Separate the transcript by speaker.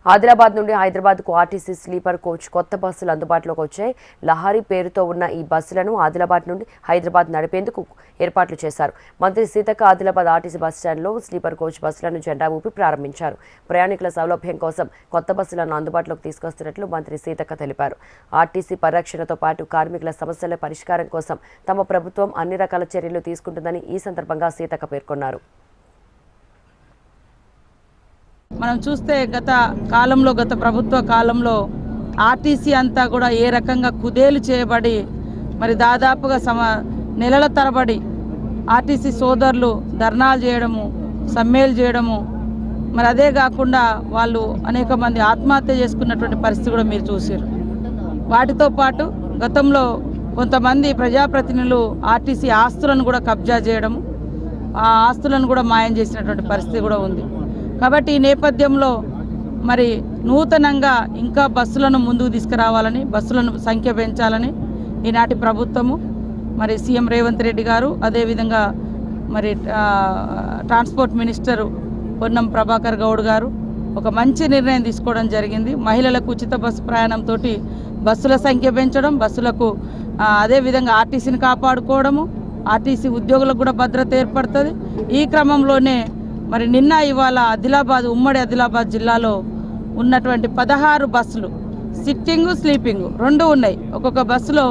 Speaker 1: ఆదిలాబాద్ నుండి హైదరాబాద్కు RTC sleeper coach కొత్త బస్సులు అందుబాటులోకి వచ్చాయి. లహరి పేరుతో ఉన్న ఈ బస్సులను ఆదిలాబాద్ నుండి హైదరాబాద్ నడిపేందుకు ఏర్పాట్లు చేశారు. మంత్రి సీతక్క ఆదిలాబాద్ ఆర్టీసీ బస్టాండ్లో స్లీపర్ కోచ్ బస్సులను జెండా ఊపి ప్రారంభించారు. ప్రయాణికుల సౌలభ్యం కోసం కొత్త బస్సులను అందుబాటులోకి తీసుకొస్తున్నట్లు మంత్రి సీతక్క తెలిపారు. ఆర్టీసీ పరిరక్షణతో పాటు కార్మికుల సమస్యల పరిష్కారం కోసం తమ ప్రభుత్వం అన్ని రకాల చర్యలు తీసుకుంటుందని ఈ సందర్భంగా సీతక్క పేర్కొన్నారు.
Speaker 2: మనం చూస్తే గత ప్రభుత్వ కాలంలో ఆర్టీసీ అంతా కూడా ఏ రకంగా కుదేలు చేయబడి మరి దాదాపుగా నెలల తరబడి ఆర్టీసీ సోదరులు ధర్నాలు చేయడము, సమ్మెలు చేయడము, మరి అదే కాకుండా వాళ్ళు అనేక మంది ఆత్మహత్య చేసుకున్నటువంటి పరిస్థితి కూడా మీరు చూసారు. వాటితో పాటు గతంలో కొంతమంది ప్రజాప్రతినిధులు ఆర్టీసీ ఆస్తులను కూడా కబ్జా చేయడము, ఆ ఆస్తులను కూడా మాయం చేసినటువంటి పరిస్థితి కూడా ఉంది. కాబట్టి ఈ నేపథ్యంలో మరి నూతనంగా ఇంకా బస్సులను ముందుకు తీసుకురావాలని, బస్సులను సంఖ్య పెంచాలని ఈనాటి ప్రభుత్వము మరి సీఎం రేవంత్ రెడ్డి గారు, అదేవిధంగా మరి ట్రాన్స్పోర్ట్ మినిస్టరు పొన్నం ప్రభాకర్ గౌడ్ గారు ఒక మంచి నిర్ణయం తీసుకోవడం జరిగింది. మహిళలకు ఉచిత బస్సు ప్రయాణంతో బస్సుల సంఖ్య పెంచడం, బస్సులకు అదేవిధంగా ఆర్టీసీని కాపాడుకోవడము, ఆర్టీసీ ఉద్యోగులకు కూడా భద్రత ఏర్పడుతుంది. ఈ క్రమంలోనే మరి నిన్న ఇవాళ ఉమ్మడి ఆదిలాబాద్ జిల్లాలో ఉన్నటువంటి 16 బస్సులు సిట్టింగు, స్లీపింగు 2 ఉన్నాయి. ఒక్కొక్క బస్సులో